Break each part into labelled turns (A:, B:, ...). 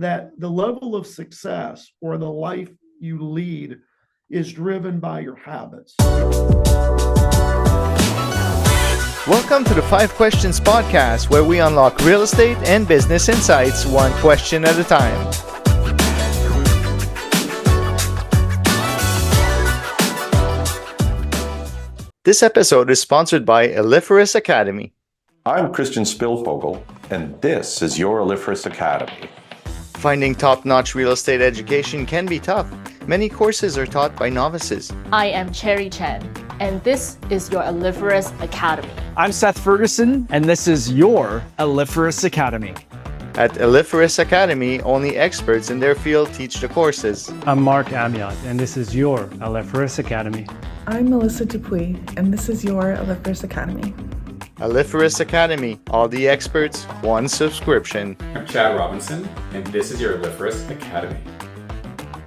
A: that the level of success or the life you lead is driven by your habits.
B: Welcome to the 5 Questions Podcast, where we unlock real estate and business insights one question at a time. This episode is sponsored by Aliferis Academy.
C: I'm Christian Spilfogel, and this is your Aliferis Academy.
B: Finding top-notch real estate education can be tough. Many courses are taught by novices.
D: I am Cherry Chen, and this is your Aliferis Academy.
E: I'm Seth Ferguson, and this is your Aliferis Academy.
B: At Aliferis Academy, only experts in their field teach the courses.
F: I'm Mark Amiot, and this is your Aliferis Academy.
G: I'm Melissa Dupuy, and this is your Aliferis Academy.
B: Aliferis Academy, all the experts, one subscription.
H: I'm Chad Robinson, and this is your Aliferis Academy.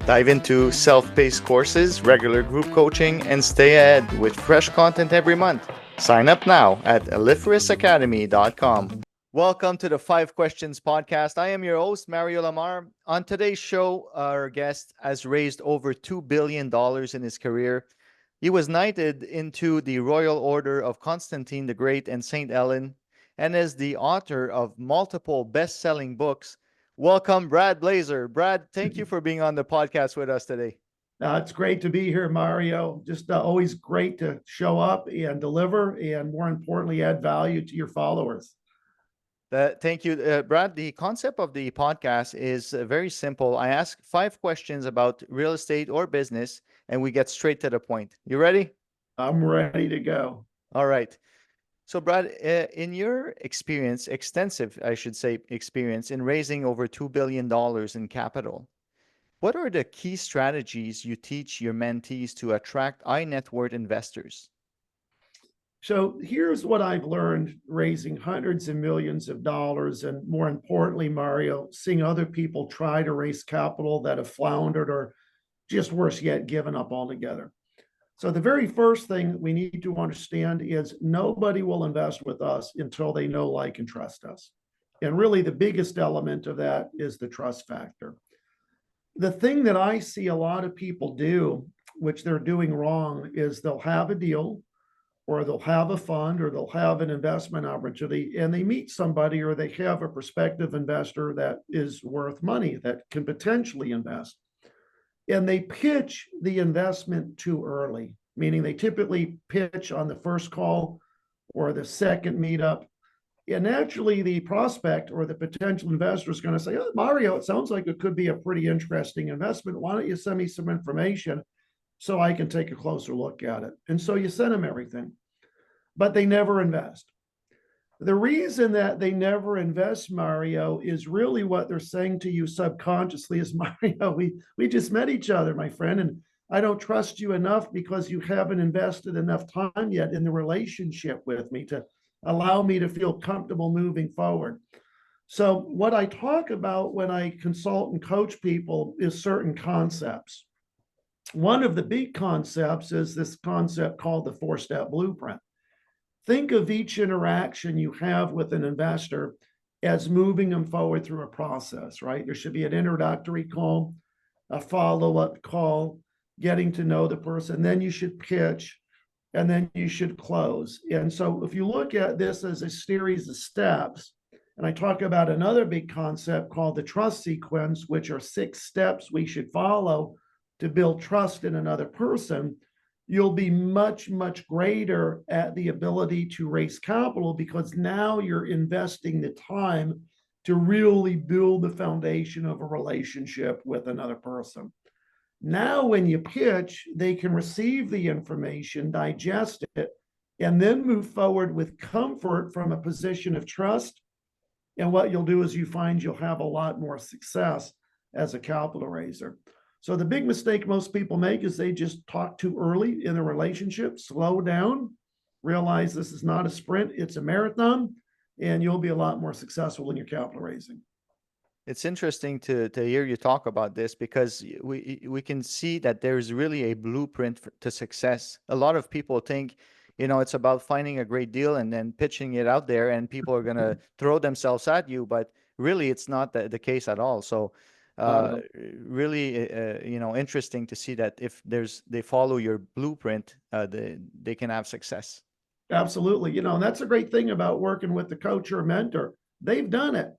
B: Dive into self-paced courses, regular group coaching, and stay ahead with fresh content every month. Sign up now at aliferisacademy.com. Welcome to the 5 Questions Podcast. I am your host, Mario Lamar. On today's show, our guest has raised over $2 billion in his career. He was knighted into the Royal Order of Constantine the Great and St. Ellen, and is the author of multiple best-selling books. Welcome, Brad Blazer. Brad, thank you for being on the podcast with us today.
A: It's great to be here, Mario. Just always great to show up and deliver, and more importantly, add value to your followers.
B: Thank you, Brad. The concept of the podcast is very simple. I ask 5 questions about real estate or business, and we get straight to the point. You ready?
A: I'm ready to go.
B: All right. So, Brad, in your experience, extensive, I should say, experience in raising over $2 billion in capital, what are the key strategies you teach your mentees to attract high net worth investors?
A: So here's what I've learned raising hundreds of millions of dollars, and more importantly, Mario, seeing other people try to raise capital that have floundered or just worse yet, given up altogether. So the very first thing we need to understand is nobody will invest with us until they know, like, and trust us. And really the biggest element of that is the trust factor. The thing that I see a lot of people do, which they're doing wrong, is they'll have a deal, or they'll have a fund, or they'll have an investment opportunity, and they meet somebody, or they have a prospective investor that is worth money that can potentially invest. And they pitch the investment too early, meaning they typically pitch on the first call or the second meetup. And naturally, the prospect or the potential investor is going to say, "Oh, Mario, it sounds like it could be a pretty interesting investment. Why don't you send me some information so I can take a closer look at it?" And so you send them everything, but they never invest. The reason that they never invest, Mario, is really what they're saying to you subconsciously is, "Mario, we just met each other, my friend, and I don't trust you enough because you haven't invested enough time yet in the relationship with me to allow me to feel comfortable moving forward." So what I talk about when I consult and coach people is certain concepts. One of the big concepts is this concept called the 4-step blueprint. Think of each interaction you have with an investor as moving them forward through a process, right? There should be an introductory call, a follow-up call, getting to know the person, then you should pitch, and then you should close. And so if you look at this as a series of steps, and I talk about another big concept called the trust sequence, which are 6 steps we should follow to build trust in another person, you'll be much, much greater at the ability to raise capital, because now you're investing the time to really build the foundation of a relationship with another person. Now, when you pitch, they can receive the information, digest it, and then move forward with comfort from a position of trust. And what you'll do is you find you'll have a lot more success as a capital raiser. So the big mistake most people make is they just talk too early in a relationship. Slow down, realize this is not a sprint, it's a marathon, and you'll be a lot more successful in your capital raising.
B: It's interesting to hear you talk about this, because we can see that there's really a blueprint to success. A lot of people think, it's about finding a great deal and then pitching it out there, and people are going to throw themselves at you. But really it's not the case at all. So
A: Uh,
B: really interesting to see that if they follow your blueprint, they can have success.
A: Absolutely. And that's a great thing about working with the coach or mentor. They've done it.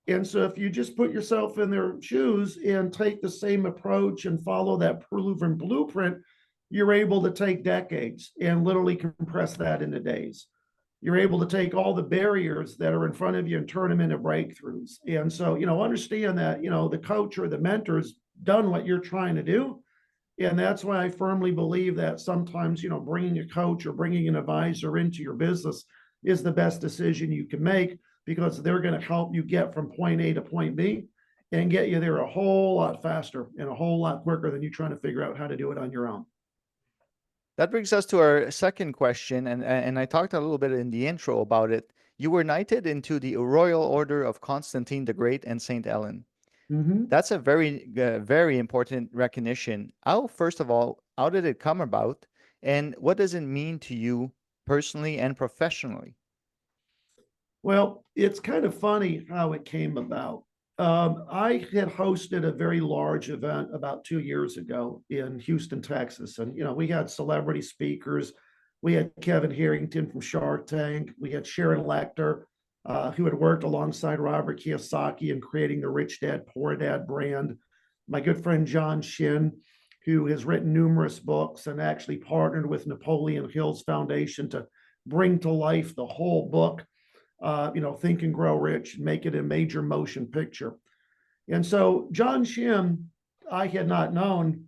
A: And so if you just put yourself in their shoes and take the same approach and follow that proven blueprint, you're able to take decades and literally compress that into days. You're able to take all the barriers that are in front of you and turn them into breakthroughs. And so, understand that, the coach or the mentor's done what you're trying to do. And that's why I firmly believe that sometimes, bringing a coach or bringing an advisor into your business is the best decision you can make, because they're going to help you get from point A to point B and get you there a whole lot faster and a whole lot quicker than you trying to figure out how to do it on your own.
B: That brings us to our second question, and I talked a little bit in the intro about it. You were knighted into the Royal Order of Constantine the Great and Saint Ellen.
A: Mm-hmm.
B: That's a very important recognition. First of all, how did it come about, and what does it mean to you personally and professionally?
A: Well, it's kind of funny how it came about. I had hosted a very large event about 2 years ago in Houston, Texas. And, we had celebrity speakers. We had Kevin Harrington from Shark Tank. We had Sharon Lecter, who had worked alongside Robert Kiyosaki in creating the Rich Dad, Poor Dad brand. My good friend John Shin, who has written numerous books and actually partnered with Napoleon Hill's Foundation to bring to life the whole book. Think and Grow Rich, make it a major motion picture. And so John Shin, I had not known,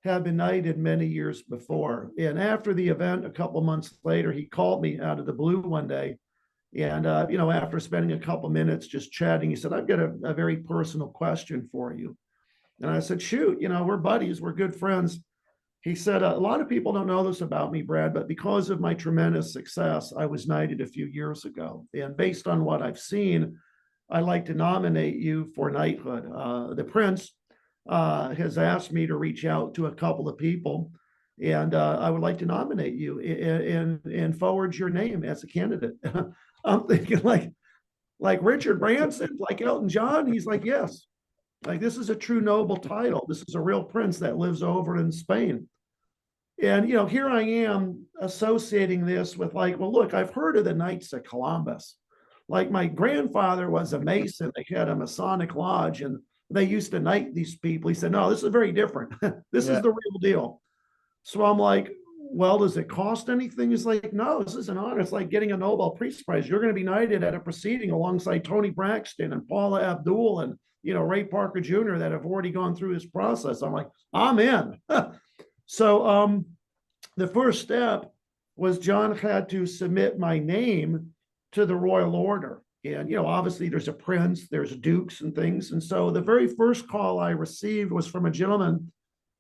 A: had been knighted many years before. And after the event, a couple months later, he called me out of the blue one day. And, after spending a couple minutes just chatting, he said, I've got a very personal question for you. And I said, shoot, we're buddies, we're good friends. He said, a lot of people don't know this about me, Brad, but because of my tremendous success, I was knighted a few years ago. And based on what I've seen, I'd like to nominate you for knighthood. The prince has asked me to reach out to a couple of people, and I would like to nominate you and forward your name as a candidate. I'm thinking like Richard Branson, like Elton John. He's like, yes. Like, this is a true noble title. This is a real prince that lives over in Spain. And, here I am associating this with well, look, I've heard of the Knights of Columbus. Like, my grandfather was a Mason. They had a Masonic lodge and they used to knight these people. He said, no, this is very different. This is the real deal. So I'm like, well, does it cost anything? He's like, no, this is an honor. It's like getting a Nobel Peace Prize. You're going to be knighted at a proceeding alongside Tony Braxton and Paula Abdul and Ray Parker Jr. that have already gone through this process. I'm like, I'm in. So the first step was John had to submit my name to the Royal Order. And, obviously there's a prince, there's dukes and things. And so the very first call I received was from a gentleman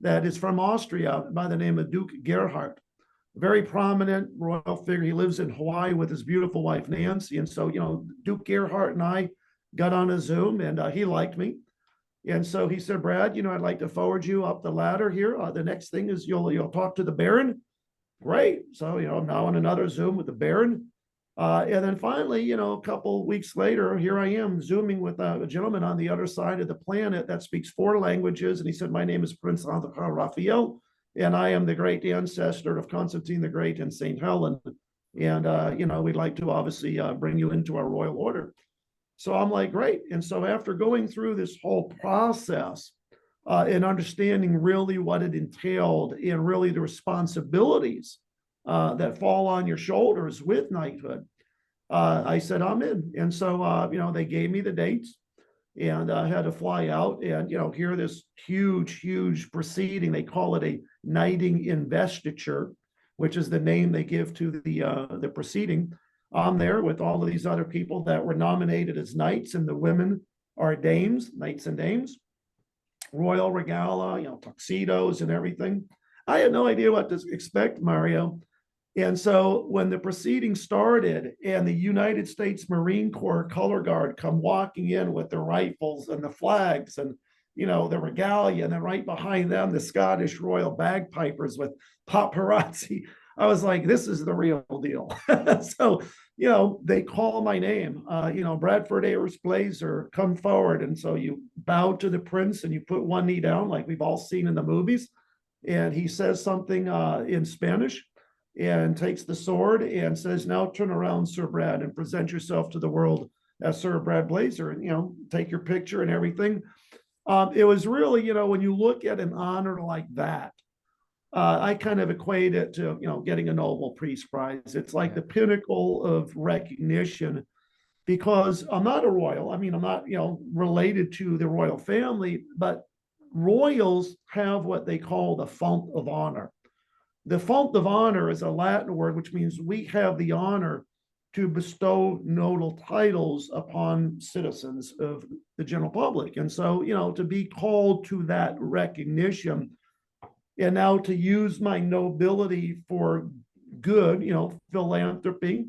A: that is from Austria by the name of Duke Gerhard, a very prominent royal figure. He lives in Hawaii with his beautiful wife, Nancy. And so, Duke Gerhard and I got on a Zoom, and he liked me. And so he said, Brad, I'd like to forward you up the ladder here. The next thing is you'll talk to the Baron. Great. So, I'm now on another Zoom with the Baron. And then finally, a couple weeks later, here I am Zooming with a gentleman on the other side of the planet that speaks 4 languages. And he said, my name is Prince Raphael, and I am the great ancestor of Constantine the Great and St. Helen. And, we'd like to obviously bring you into our royal order. So I'm like, great. And so after going through this whole process and understanding really what it entailed and really the responsibilities that fall on your shoulders with knighthood, I said, I'm in. And so, they gave me the dates, and I had to fly out and, hear this huge proceeding. They call it a knighting investiture, which is the name they give to the proceeding. I'm there with all of these other people that were nominated as knights, and the women are dames, knights and dames, royal regalia, tuxedos and everything. I had no idea what to expect, Mario. And so when the proceedings started and the United States Marine Corps Color Guard come walking in with their rifles and the flags and, the regalia, and then right behind them, the Scottish Royal Bagpipers with paparazzi, I was like, this is the real deal. So, they call my name, Bradford Ayers Blazer, come forward. And so you bow to the prince and you put one knee down, like we've all seen in the movies. And he says something in Spanish and takes the sword and says, now turn around, Sir Brad, and present yourself to the world as Sir Brad Blazer, and, take your picture and everything. It was really, when you look at an honor like that, I kind of equate it to, getting a Nobel Peace Prize. It's like the pinnacle of recognition, because I'm not a royal. I mean, I'm not, related to the royal family, but royals have what they call the font of honor. The font of honor is a Latin word, which means we have the honor to bestow nodal titles upon citizens of the general public. And so, to be called to that recognition, and now to use my nobility for good, philanthropy,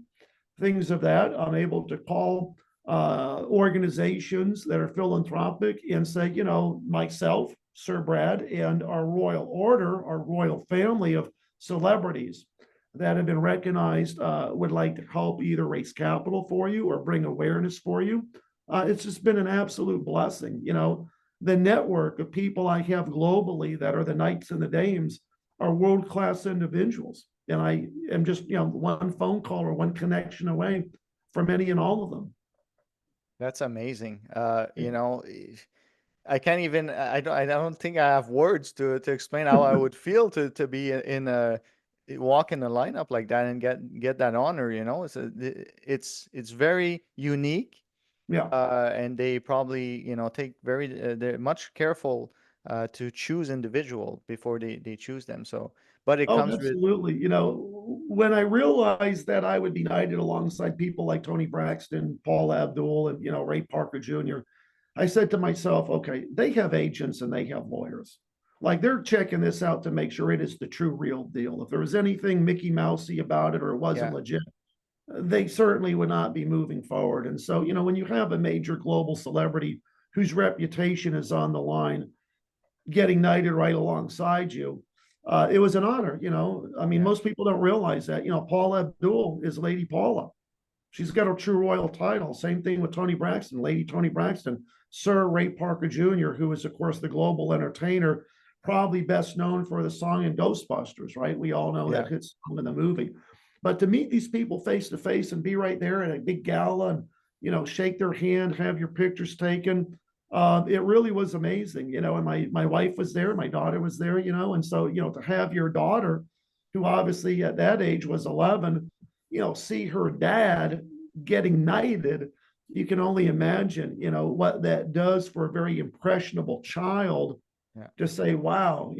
A: things of that, I'm able to call organizations that are philanthropic and say, myself, Sir Brad, and our royal order, our royal family of celebrities that have been recognized would like to help either raise capital for you or bring awareness for you. It's just been an absolute blessing. The network of people I have globally that are the knights and the dames are world-class individuals. And I am just, one phone call or one connection away from any and all of them.
B: That's amazing. I can't even, I don't think I have words to explain how I would feel to be in a walk in a lineup like that and get that honor. It's very unique.
A: Yeah.
B: And they probably, take they're much careful to choose individual before they choose them. So, but it comes with,
A: absolutely. When I realized that I would be knighted alongside people like Tony Braxton, Paul Abdul, and, Ray Parker Jr., I said to myself, okay, they have agents and they have lawyers. Like, they're checking this out to make sure it is the true real deal. If there was anything Mickey Mousey about it or it wasn't legit, they certainly would not be moving forward. And so, when you have a major global celebrity whose reputation is on the line, getting knighted right alongside you, it was an honor. I mean, most people don't realize that. Paul Abdul is Lady Paula. She's got a true royal title. Same thing with Tony Braxton, Lady Tony Braxton. Sir Ray Parker Jr., who is, of course, the global entertainer, probably best known for the song in Ghostbusters, right? We all know that hit song in the movie. But to meet these people face to face and be right there at a big gala and, shake their hand, have your pictures taken, it really was amazing, and my wife was there, my daughter was there, and so, to have your daughter, who obviously at that age was 11, see her dad getting knighted, you can only imagine, what that does for a very impressionable child to say, wow,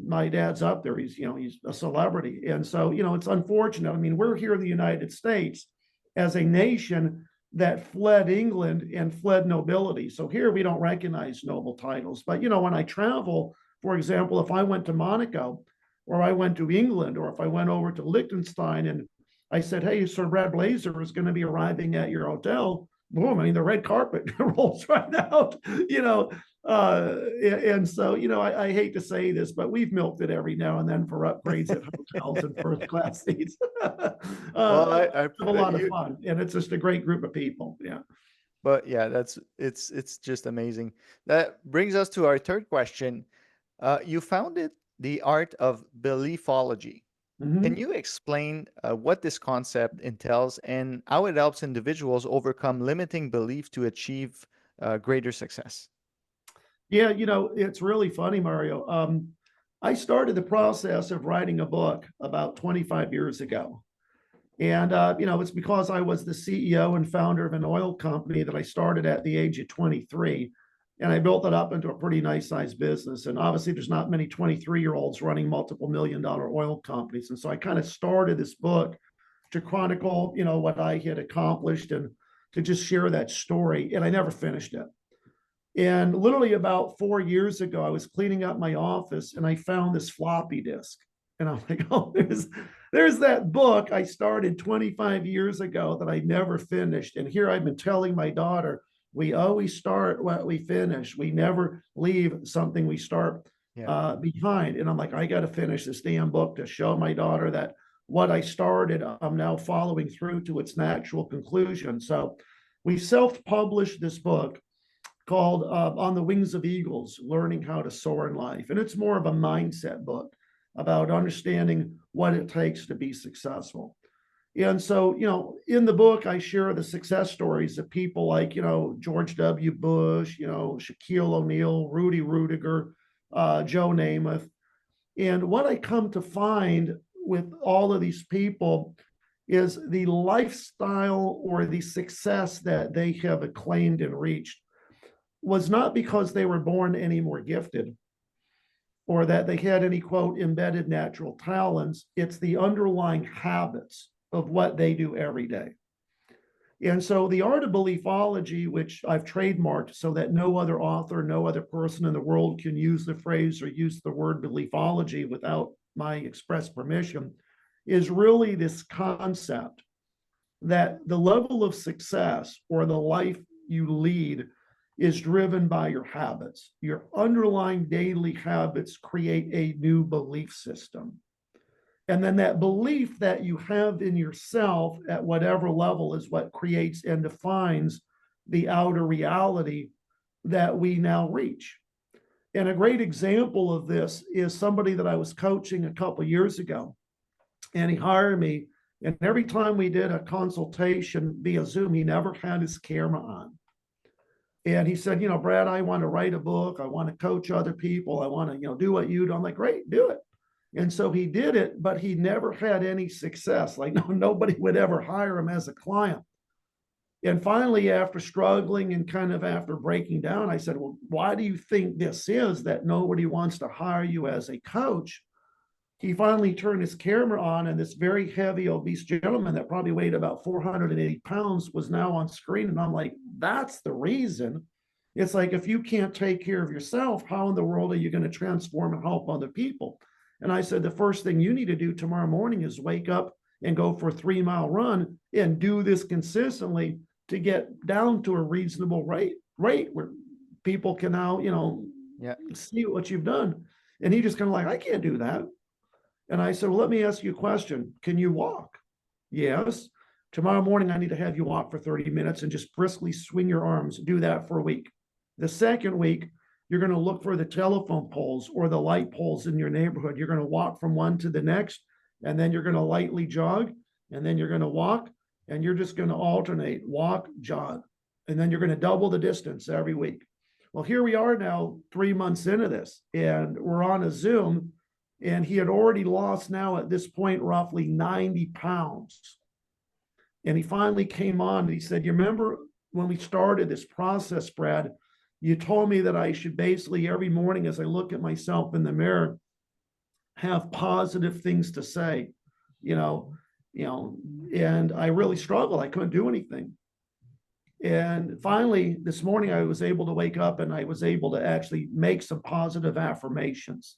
A: my dad's up there. He's a celebrity. And so, it's unfortunate. I mean, we're here in the United States as a nation that fled England and fled nobility. So here we don't recognize noble titles. But, when I travel, for example, if I went to Monaco or I went to England, or if I went over to Liechtenstein and I said, hey, Sir Brad Blazer is going to be arriving at your hotel, boom, I mean, the red carpet rolls right out, and so, I hate to say this, but we've milked it every now and then for upgrades at hotels and first class seats.
B: well, I
A: have a lot of fun, and it's just a great group of people. Yeah.
B: But yeah, it's just amazing. That brings us to our third question. You founded the Art of Beliefology. Can you explain what this concept entails and how it helps individuals overcome limiting belief to achieve greater success?
A: Yeah, it's really funny, Mario. I started the process of writing a book about 25 years ago. And, it's because I was the CEO and founder of an oil company that I started at the age of 23. And I built it up into a pretty nice sized business. And obviously, there's not many 23-year-olds running multiple $1-million oil companies. And so I kind of started this book to chronicle, what I had accomplished and to just share that story. And I never finished it. And literally about 4 years ago, I was cleaning up my office and I found this floppy disk. And I'm like, oh, there's that book I started 25 years ago that I never finished. And here I've been telling my daughter, we always start what we finish. We never leave something we start. behind. And I'm like, I got to finish this damn book to show my daughter that what I started, I'm now following through to its natural conclusion. So we self-published this book called On the Wings of Eagles, Learning How to Soar in Life. And it's more of a mindset book about understanding what it takes to be successful. And so, in the book, I share the success stories of people like, George W. Bush, Shaquille O'Neal, Rudy Rudiger, Joe Namath. And what I come to find with all of these people is the lifestyle or the success that they have acclaimed and reached was not because they were born any more gifted or that they had any, quote, embedded natural talents. It's the underlying habits of what they do every day. And so the art of beliefology, which I've trademarked so that no other author, no other person in the world can use the phrase or use the word beliefology without my express permission, is really this concept that the level of success or the life you lead is driven by your habits. Your underlying daily habits create a new belief system. And then that belief that you have in yourself at whatever level is what creates and defines the outer reality that we now reach. And a great example of this is somebody that I was coaching a couple of years ago, and he hired me. And every time we did a consultation via Zoom, he never had his camera on. And he said, Brad, I want to write a book. I want to coach other people. I want to, do what you do. I'm like, great, do it. And so he did it, but he never had any success. Like nobody would ever hire him as a client. And finally, after struggling and kind of after breaking down, I said, well, why do you think this is that nobody wants to hire you as a coach? He finally turned his camera on, and this very heavy, obese gentleman that probably weighed about 480 pounds was now on screen. And I'm like, that's the reason. It's like, if you can't take care of yourself, how in the world are you going to transform and help other people? And I said, the first thing you need to do tomorrow morning is wake up and go for a 3-mile run and do this consistently to get down to a reasonable rate where people can now, see what you've done. And he just kind of like, I can't do that. And I said, well, let me ask you a question. Can you walk? Yes. Tomorrow morning, I need to have you walk for 30 minutes and just briskly swing your arms. Do that for a week. The second week, you're going to look for the telephone poles or the light poles in your neighborhood. You're going to walk from one to the next, and then you're going to lightly jog, and then you're going to walk, and you're just going to alternate, walk, jog. And then you're going to double the distance every week. Well, here we are now 3 months into this, and we're on a Zoom, and he had already lost now at this point roughly 90 pounds. And he finally came on and he said, you remember when we started this process, Brad, you told me that I should basically every morning as I look at myself in the mirror, have positive things to say, and I really struggled. I couldn't do anything. And finally, this morning, I was able to wake up and I was able to actually make some positive affirmations.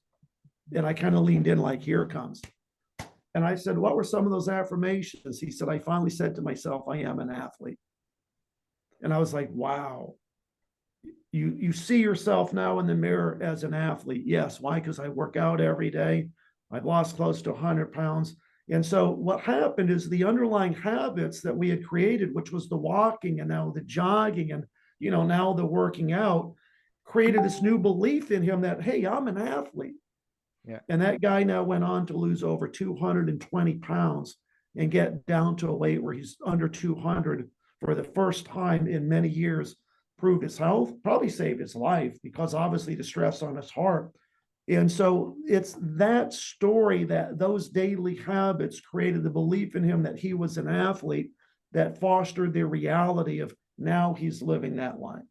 A: And I kind of leaned in like, here it comes. And I said, what were some of those affirmations? He said, I finally said to myself, I am an athlete. And I was like, wow. You see yourself now in the mirror as an athlete. Yes. Why? Because I work out every day. I've lost close to 100 pounds. And so what happened is the underlying habits that we had created, which was the walking and now the jogging and, now the working out, created this new belief in him that, hey, I'm an athlete.
B: Yeah.
A: And that guy now went on to lose over 220 pounds and get down to a weight where he's under 200 for the first time in many years, proved his health, probably saved his life because obviously the stress on his heart. And so it's that story that those daily habits created the belief in him that he was an athlete that fostered the reality of now he's living that life.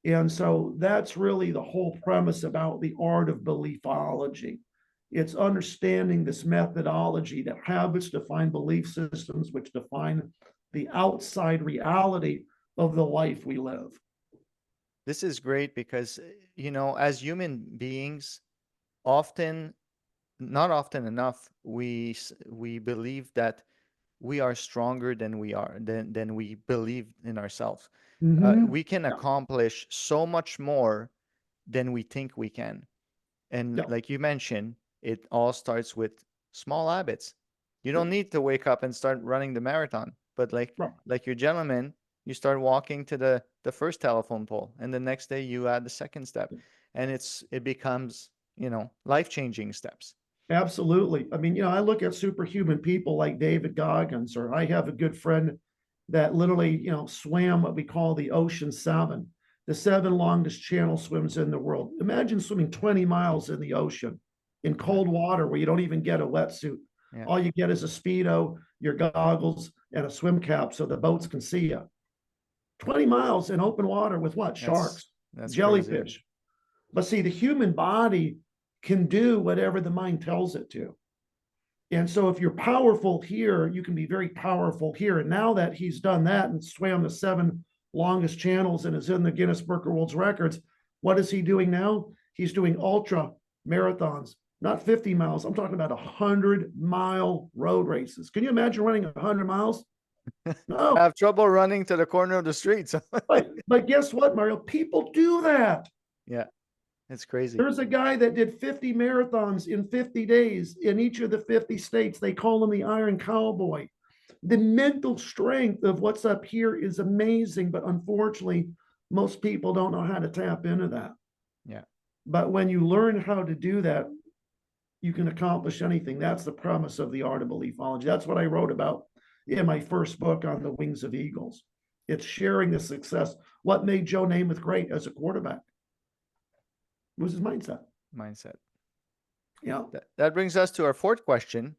A: And so that's really the whole premise about the art of beliefology. It's understanding this methodology that habits define belief systems, which define the outside reality of the life we live.
B: This is great because, as human beings, not often enough, we believe that we are stronger than we believe in ourselves. We can accomplish so much more than we think we can. And
A: Yeah.
B: like you mentioned, it all starts with small habits. You don't need to wake up and start running the marathon, but
A: Right.
B: like your gentleman, you start walking to the first telephone pole, and the next day you add the second step, and it becomes, life-changing steps.
A: Absolutely. I mean, I look at superhuman people like David Goggins, or I have a good friend that literally, swam what we call the Ocean Seven, the seven longest channel swims in the world. Imagine swimming 20 miles in the ocean in cold water where you don't even get a wetsuit.
B: Yeah.
A: All you get is a Speedo, your goggles, and a swim cap so the boats can see you. 20 miles in open water with what? Sharks,
B: That's
A: jellyfish.
B: crazy.
A: But see, the human body can do whatever the mind tells it to. And so if you're powerful here, you can be very powerful here. And now that he's done that and swam the seven longest channels and is in the Guinness Book of World Records, what is he doing now? He's doing ultra marathons, not 50 miles. I'm talking about 100-mile road races. Can you imagine running 100 miles? No.
B: I have trouble running to the corner of the street. So
A: But guess what, Mario? People do that.
B: yeah, it's crazy.
A: There's a guy that did 50 marathons in 50 days in each of the 50 states. They call him the Iron Cowboy. The mental strength of what's up here is amazing, but unfortunately, most people don't know how to tap into that.
B: Yeah.
A: But when you learn how to do that, you can accomplish anything. That's the premise of the art of beliefology. That's what I wrote about in my first book on the Wings of Eagles. It's sharing the success. What made Joe Namath great as a quarterback? It was his mindset. Yeah.
B: That brings us to our fourth question.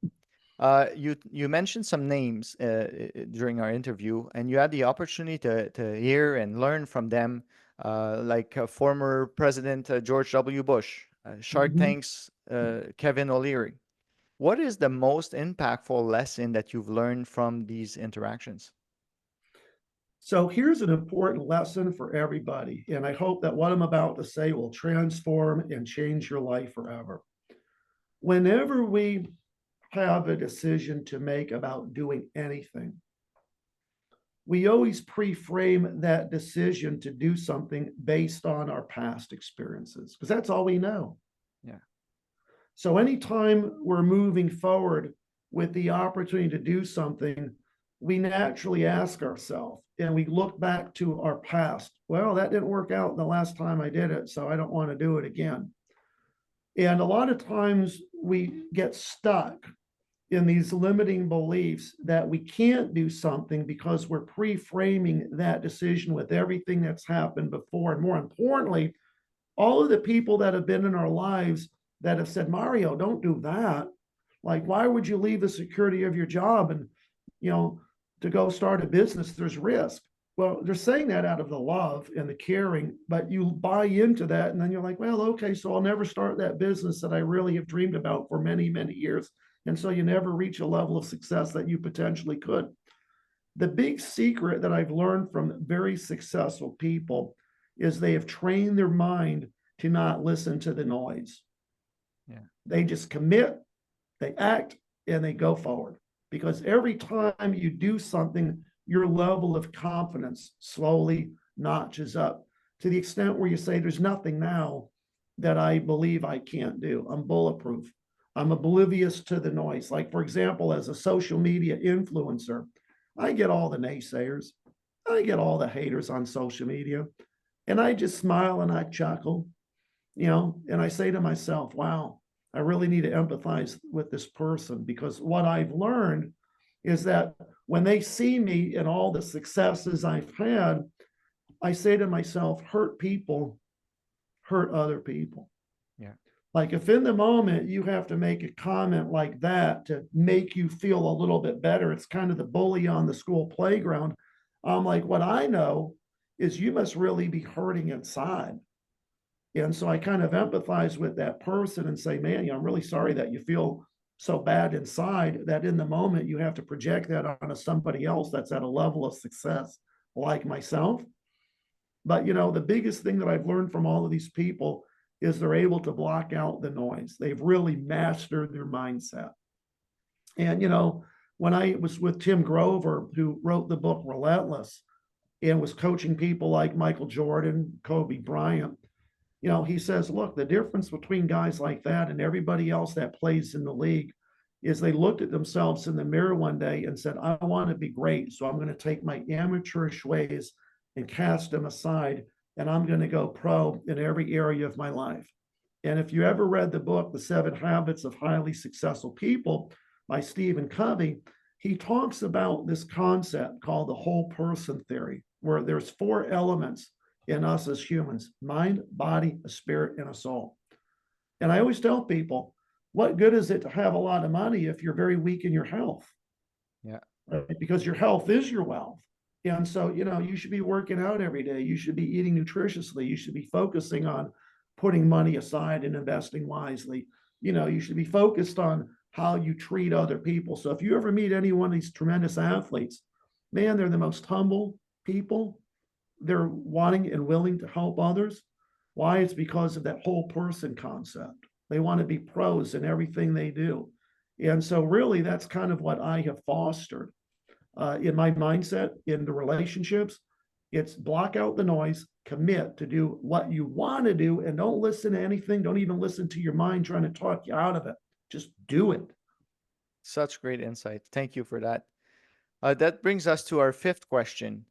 B: You mentioned some names during our interview, and you had the opportunity to hear and learn from them, like former President George W. Bush, Shark Tank's Kevin O'Leary. What is the most impactful lesson that you've learned from these interactions?
A: So here's an important lesson for everybody, and I hope that what I'm about to say will transform and change your life forever. Whenever we have a decision to make about doing anything, we always pre-frame that decision to do something based on our past experiences, because that's all we know.
B: Yeah.
A: So anytime we're moving forward with the opportunity to do something, we naturally ask ourselves, and we look back to our past. Well, that didn't work out the last time I did it, so I don't want to do it again. And a lot of times we get stuck in these limiting beliefs that we can't do something because we're pre-framing that decision with everything that's happened before. And more importantly, all of the people that have been in our lives that have said, Mario, don't do that. Like, why would you leave the security of your job and, to go start a business? There's risk. Well, they're saying that out of the love and the caring, but you buy into that. And then you're like, well, okay, so I'll never start that business that I really have dreamed about for many, many years. And so you never reach a level of success that you potentially could. The big secret that I've learned from very successful people is they have trained their mind to not listen to the noise.
B: Yeah.
A: They just commit, they act, and they go forward. Because every time you do something, your level of confidence slowly notches up to the extent where you say, there's nothing now that I believe I can't do. I'm bulletproof. I'm oblivious to the noise. Like, for example, as a social media influencer, I get all the naysayers. I get all the haters on social media. And I just smile and I chuckle, and I say to myself, wow, I really need to empathize with this person, because what I've learned is that when they see me and all the successes I've had, I say to myself, hurt people hurt other people.
B: Yeah.
A: Like, if in the moment you have to make a comment like that to make you feel a little bit better, it's kind of the bully on the school playground. I'm like, what I know is you must really be hurting inside. And so I kind of empathize with that person and say, man, I'm really sorry that you feel so bad inside, that in the moment you have to project that onto somebody else that's at a level of success like myself. But, the biggest thing that I've learned from all of these people is they're able to block out the noise. They've really mastered their mindset. And, when I was with Tim Grover, who wrote the book Relentless and was coaching people like Michael Jordan, Kobe Bryant, he says, look, the difference between guys like that and everybody else that plays in the league is they looked at themselves in the mirror one day and said, I want to be great. So I'm going to take my amateurish ways and cast them aside. And I'm going to go pro in every area of my life. And if you ever read the book, The 7 Habits of Highly Successful People by Stephen Covey, he talks about this concept called the whole person theory, where there's 4 elements in us as humans: mind, body, a spirit, and a soul. And I always tell people, what good is it to have a lot of money if you're very weak in your health?
B: Yeah.
A: Right? Because your health is your wealth. And so, you should be working out every day. You should be eating nutritiously. You should be focusing on putting money aside and investing wisely. You should be focused on how you treat other people. So if you ever meet any one of these tremendous athletes, man, they're the most humble people. They're wanting and willing to help others. Why? It's because of that whole person concept. They want to be pros in everything they do. And so really that's kind of what I have fostered in my mindset, in the relationships. It's block out the noise, commit to do what you want to do, and don't listen to anything. Don't even listen to your mind trying to talk you out of it. Just do it.
B: Such great insight. Thank you for that. That brings us to our 5th question.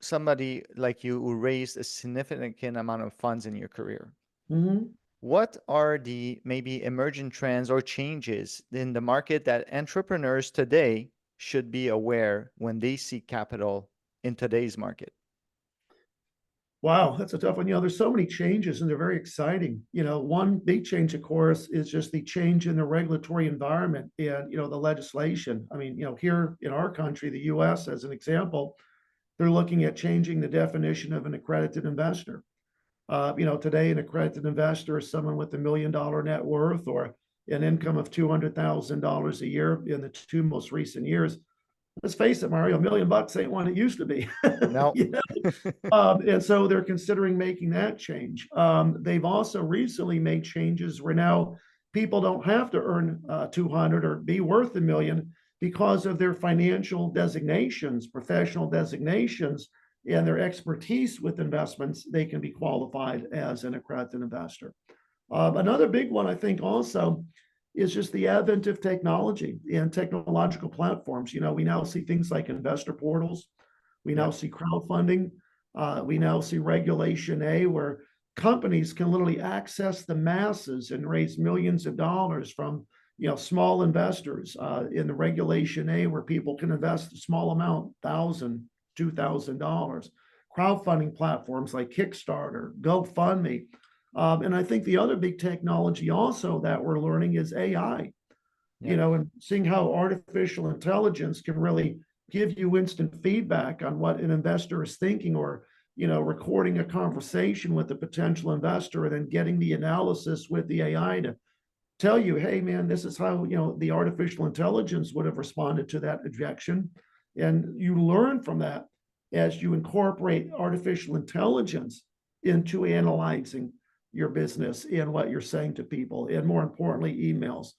B: Somebody like you who raised a significant amount of funds in your career.
A: Mm-hmm.
B: What are the maybe emergent trends or changes in the market that entrepreneurs today should be aware when they seek capital in today's market?
A: Wow, that's a tough one. There's so many changes and they're very exciting. One big change, of course, is just the change in the regulatory environment and, the legislation. I mean, here in our country, the US, as an example, they're looking at changing the definition of an accredited investor. Today, an accredited investor is someone with $1 million net worth or an income of $200,000 a year in the 2 most recent years. Let's face it, Mario, $1 million ain't what it used to be.
B: No.
A: And so they're considering making that change. They've also recently made changes where now people don't have to earn 200 or be worth $1 million because of their financial designations, professional designations, and their expertise with investments. They can be qualified as an accredited investor. Another big one, I think, also is just the advent of technology and technological platforms. We now see things like investor portals. We now see crowdfunding. We now see Regulation A, where companies can literally access the masses and raise millions of dollars from small investors in the Regulation A, where people can invest a small amount, $1,000, $2,000. Crowdfunding platforms like Kickstarter, GoFundMe. And I think the other big technology also that we're learning is AI, and seeing how artificial intelligence can really give you instant feedback on what an investor is thinking, or, recording a conversation with a potential investor and then getting the analysis with the AI to tell you, hey, man, this is how, the artificial intelligence would have responded to that objection. And you learn from that as you incorporate artificial intelligence into analyzing your business and what you're saying to people, and more importantly, emails.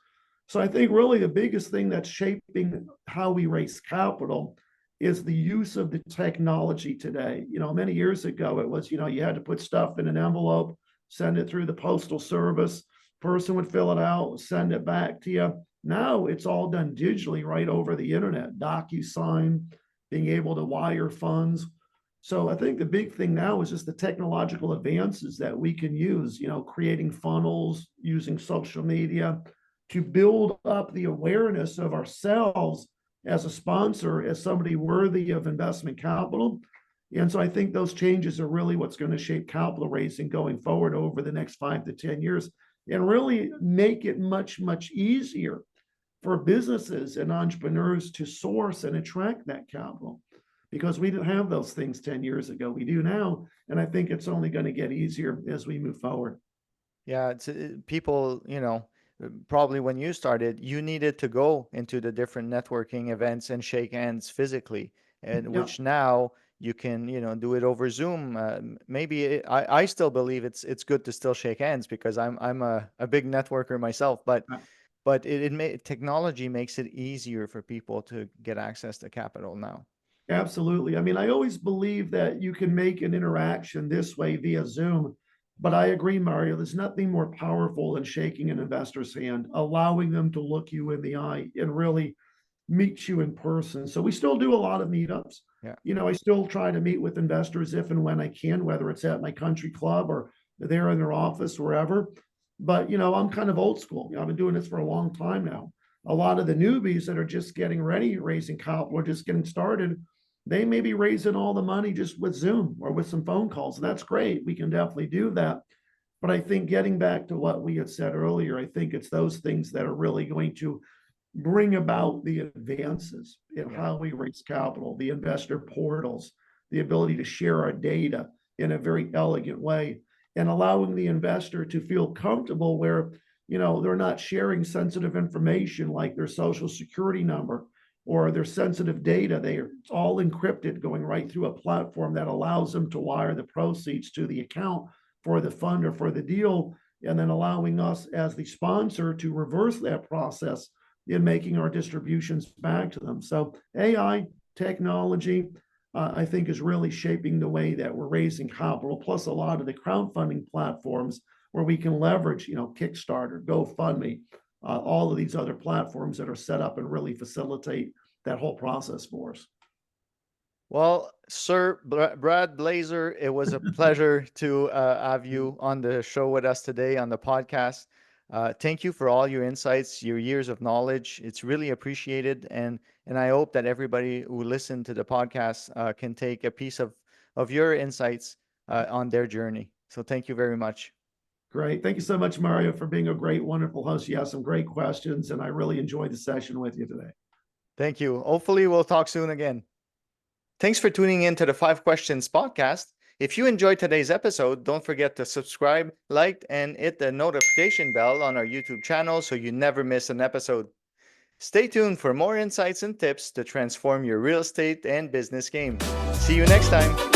A: So I think really the biggest thing that's shaping how we raise capital is the use of the technology today. Many years ago, it was, you had to put stuff in an envelope, send it through the postal service, person would fill it out, send it back to you. Now it's all done digitally right over the internet, DocuSign, being able to wire funds. So I think the big thing now is just the technological advances that we can use, creating funnels, using social media to build up the awareness of ourselves as a sponsor, as somebody worthy of investment capital. And so I think those changes are really what's going to shape capital raising going forward over the next 5 to 10 years, and really make it much, much easier for businesses and entrepreneurs to source and attract that capital. Because we didn't have those things 10 years ago. We do now. And I think it's only going to get easier as we move forward.
B: Yeah, it's people, probably when you started, you needed to go into the different networking events and shake hands physically, and which now you can, do it over Zoom. Maybe I still believe it's good to still shake hands because I'm a big networker myself, but technology makes it easier for people to get access to capital now.
A: Absolutely. I mean, I always believe that you can make an interaction this way via Zoom, but I agree, Mario, there's nothing more powerful than shaking an investor's hand, allowing them to look you in the eye and really meet you in person. So we still do a lot of meetups.
B: Yeah.
A: You know, I still try to meet with investors if and when I can, whether it's at my country club or they're in their office, wherever. But, you know, I'm kind of old school. I've been doing this for a long time now. A lot of the newbies that are just getting ready, raising capital, or just getting started, they may be raising all the money just with Zoom or with some phone calls. And that's great. We can definitely do that. But I think getting back to what we had said earlier, I think it's those things that are really going to bring about the advances in how we raise capital, the investor portals, the ability to share our data in a very elegant way, and allowing the investor to feel comfortable where, you know, they're not sharing sensitive information like their social security number or their sensitive data. It's all encrypted going right through a platform that allows them to wire the proceeds to the account for the fund or for the deal, and then allowing us as the sponsor to reverse that process in making our distributions back to them. So AI technology, I think, is really shaping the way that we're raising capital, plus a lot of the crowdfunding platforms where we can leverage, you know, Kickstarter, GoFundMe, all of these other platforms that are set up and really facilitate that whole process for us.
B: Well, Sir Brad Blazer, it was a pleasure to have you on the show with us today on the podcast. Thank you for all your insights, your years of knowledge. It's really appreciated, and I hope that everybody who listened to the podcast can take a piece of your insights on their journey. So thank you very much.
A: Great. Thank you so much, Mario, for being a great, wonderful host. You have some great questions, and I really enjoyed the session with you today.
B: Thank you. Hopefully, we'll talk soon again. Thanks for tuning in to the 5 Questions podcast. If you enjoyed today's episode, don't forget to subscribe, like, and hit the notification bell on our YouTube channel so you never miss an episode. Stay tuned for more insights and tips to transform your real estate and business game. See you next time.